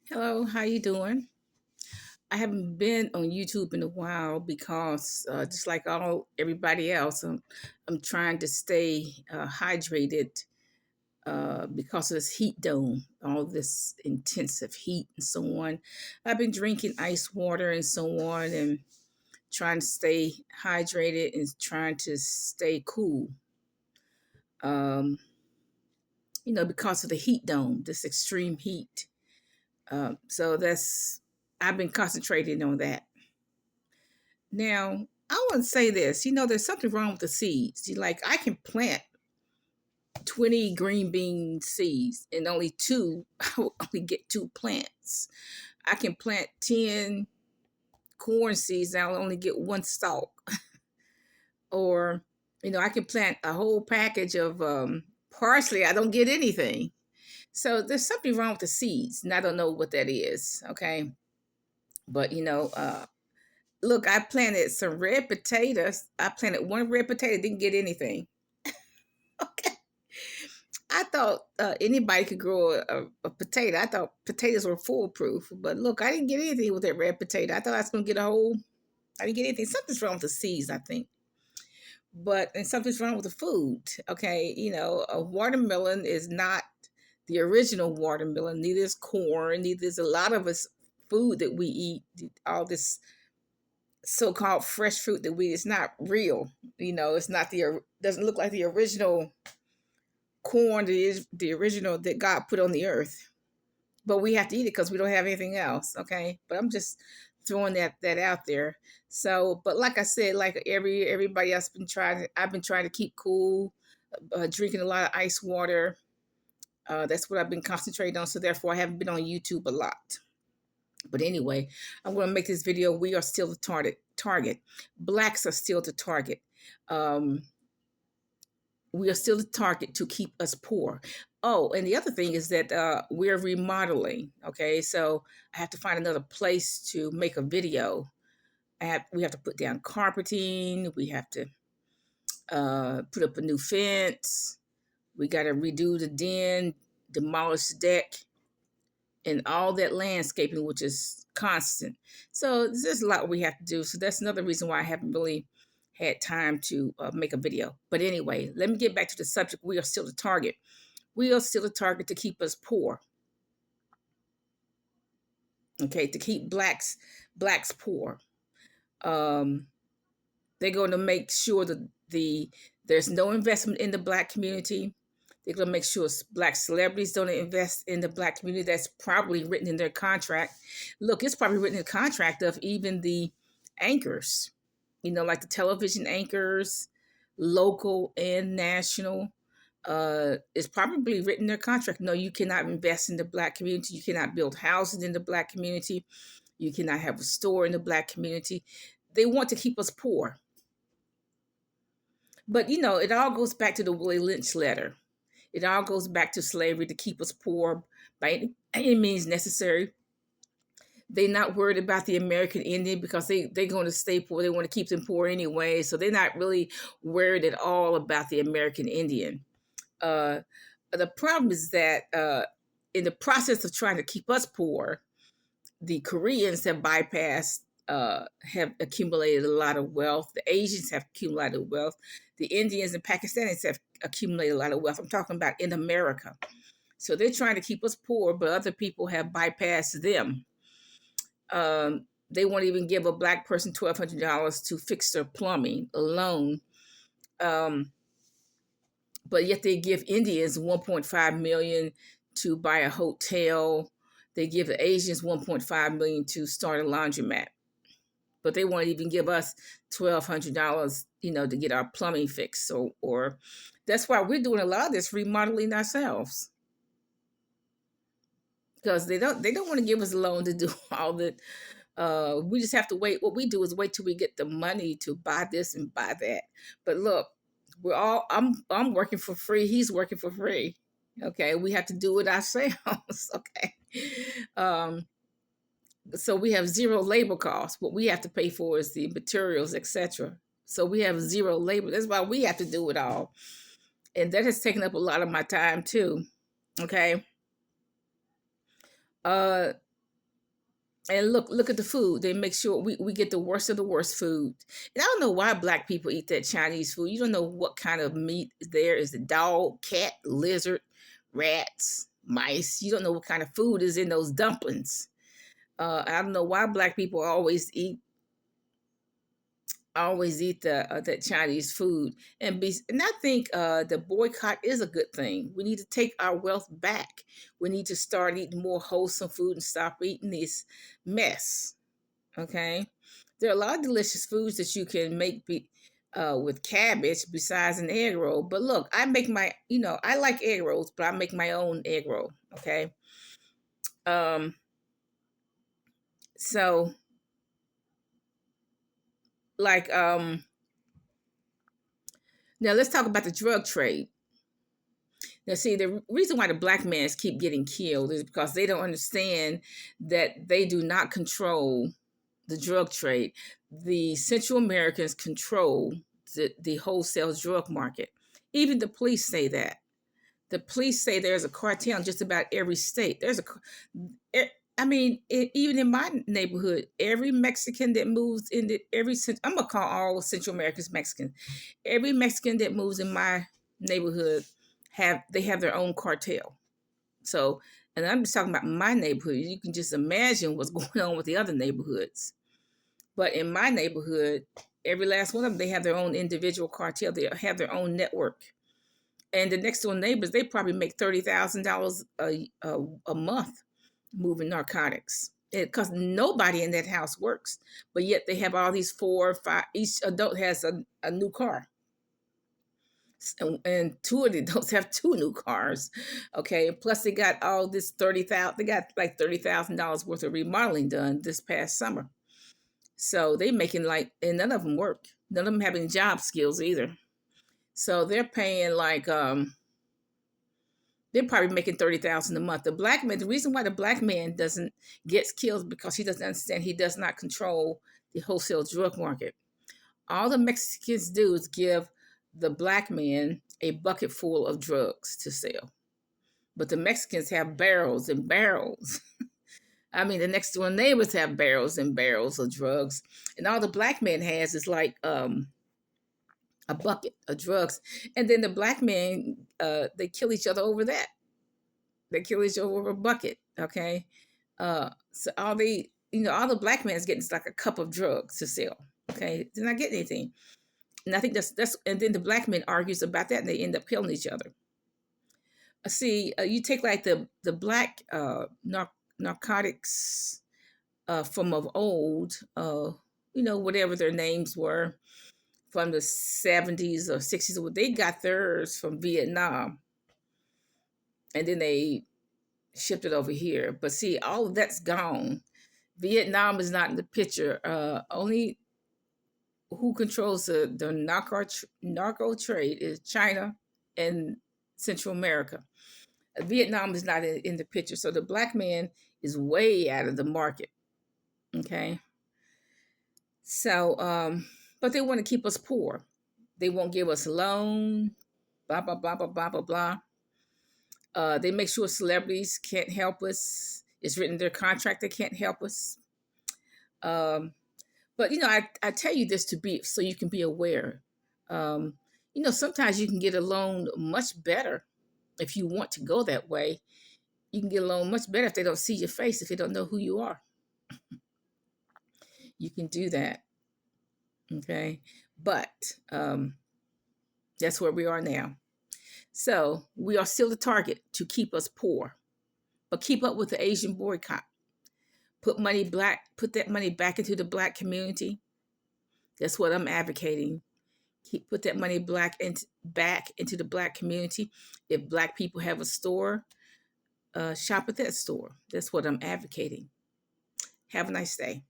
Hello, how you doing? I haven't been on YouTube in a while because just like all everybody else, I'm trying to stay hydrated because of this heat dome, all this intensive heat and so on. I've been drinking ice water and so on, and trying to stay hydrated and trying to stay cool. Um, because of the heat dome, this extreme heat. So that's I've been concentrating on that. Now, I want to say this. There's something wrong with the seeds. Like I can plant 20 green bean seeds and only two, I will only get two plants. I can plant 10 corn seeds and I'll only get one stalk. Or, I can plant a whole package of parsley. I don't get anything. So there's something wrong with the seeds, and I don't know what that is. Okay. But, look, I planted some red potatoes. I planted one red potato, didn't get anything. Okay. I thought anybody could grow a potato. I thought potatoes were foolproof. But look, I didn't get anything with that red potato. I thought I was going to get a whole, I didn't get anything. Something's wrong with the seeds, I think. And something's wrong with the food. Okay. A watermelon is not the original watermelon. Neither is corn. Neither is a lot of us food that we eat. All this so-called fresh fruit that we it's not real. It's not doesn't look like the original corn, the original that God put on the earth. But we have to eat it because we don't have anything else. Okay, but I'm just throwing that out there. So, but like I said, like everybody else I've been trying to keep cool, drinking a lot of ice water. That's what I've been concentrating on. So therefore, I haven't been on YouTube a lot. But anyway, I'm going to make this video. We are still the target. Blacks are still the target. Um, we are still the target to keep us poor. Oh, and the other thing is that we're remodeling. Okay, so I have to find another place to make a video. We have to put down carpeting. We have to put up a new fence. We got to redo the den, demolish the deck, and all that landscaping, which is constant. So there's a lot we have to do. So that's another reason why I haven't really had time to make a video. But anyway, let me get back to the subject. We are still the target. We are still the target to keep us poor. Okay, to keep blacks poor. Um, they're going to make sure that there's no investment in the black community. They're going to make sure black celebrities don't invest in the black community. That's probably written in their contract. Look, it's probably written in the contract of even the anchors, like the television anchors, local and national. It's probably written in their contract. No, you cannot invest in the black community. You cannot build houses in the black community. You cannot have a store in the black community. They want to keep us poor. But, it all goes back to the Willie Lynch letter. It all goes back to slavery to keep us poor by any means necessary. They're not worried about the American Indian because they're going to stay poor. They want to keep them poor anyway. So they're not really worried at all about the American Indian. Uh, the problem is that in the process of trying to keep us poor, the Koreans have accumulated a lot of wealth. The Asians have accumulated wealth. The Indians and Pakistanis have accumulated a lot of wealth. I'm talking about in America. So they're trying to keep us poor, but other people have bypassed them. They won't even give a black person $1,200 to fix their plumbing alone. But yet they give Indians 1.5 million to buy a hotel. They give the Asians 1.5 million to start a laundromat. But they won't even give us $1,200, to get our plumbing fixed. Or that's why we're doing a lot of this remodeling ourselves. Because they don't want to give us a loan to do all that. We just have to wait. What we do is wait till we get the money to buy this and buy that. But look, I'm working for free. He's working for free. Okay, we have to do it ourselves. Okay. So we have zero labor costs. What we have to pay for is the materials, etc. So we have zero labor. That's why we have to do it all. And that has taken up a lot of my time too. Okay. And look at the food. They make sure we get the worst of the worst food. And I don't know why black people eat that Chinese food. You don't know what kind of meat there is. A dog, cat, lizard, rats, mice. You don't know what kind of food is in those dumplings. I don't know why black people always eat the that Chinese food. And I think the boycott is a good thing. We need to take our wealth back. We need to start eating more wholesome food and stop eating this mess. Okay, there are a lot of delicious foods that you can make with cabbage besides an egg roll. But look, I make I like egg rolls, but I make my own egg roll. Okay, um, so like now let's talk about the drug trade. Now, see, the reason why the black men keep getting killed is because they don't understand that they do not control the drug trade. The Central Americans control the wholesale drug market. Even the police say that. The police say there's a cartel in just about every state. Even in my neighborhood, every Mexican that moves into I'm gonna call all Central Americans Mexican. Every Mexican that moves in my neighborhood have their own cartel. So, and I'm just talking about my neighborhood. You can just imagine what's going on with the other neighborhoods. But in my neighborhood, every last one of them, they have their own individual cartel. They have their own network. And the next door neighbors, they probably make $30,000 a month moving narcotics. Because nobody in that house works, but yet they have all these 4 or 5. Each adult has a new car, and 2 of the adults have 2 new cars. Okay, plus they got all this 30,000. They got like $30,000 worth of remodeling done this past summer. So they making and none of them work. None of them having job skills either. So they're paying they're probably making 30,000 a month. The black man, the reason why the black man doesn't get killed because he doesn't understand he does not control the wholesale drug market. All the Mexicans do is give the black man a bucket full of drugs to sell. But the Mexicans have barrels and barrels. The next door neighbors have barrels and barrels of drugs. And all the black man has is a bucket of drugs. And then the black men, they kill each other over that. They kill each other over a bucket. Okay. So all the black man's getting is like a cup of drugs to sell. Okay. They're not getting anything. And I think and then the black man argues about that and they end up killing each other. See, you take like the black narcotics from of old, whatever their names were from the 70s or 60s, they got theirs from Vietnam. And then they shipped it over here. But see, all of that's gone. Vietnam is not in the picture. Only who controls the narco trade is China and Central America. Vietnam is not in the picture. So the black man is way out of the market. Okay. So, but they want to keep us poor. They won't give us a loan, blah, blah, blah, blah, blah, blah, blah. They make sure celebrities can't help us. It's written in their contract they can't help us. But I tell you this so you can be aware. Sometimes you can get a loan much better if you want to go that way. You can get a loan much better if they don't see your face, if they don't know who you are. You can do that. Okay. But that's where we are now. So we are still the target to keep us poor, but keep up with the Asian boycott. Put that money back into the black community. That's what I'm advocating. Put that money back into the black community. If black people have a store, shop at that store. That's what I'm advocating. Have a nice day.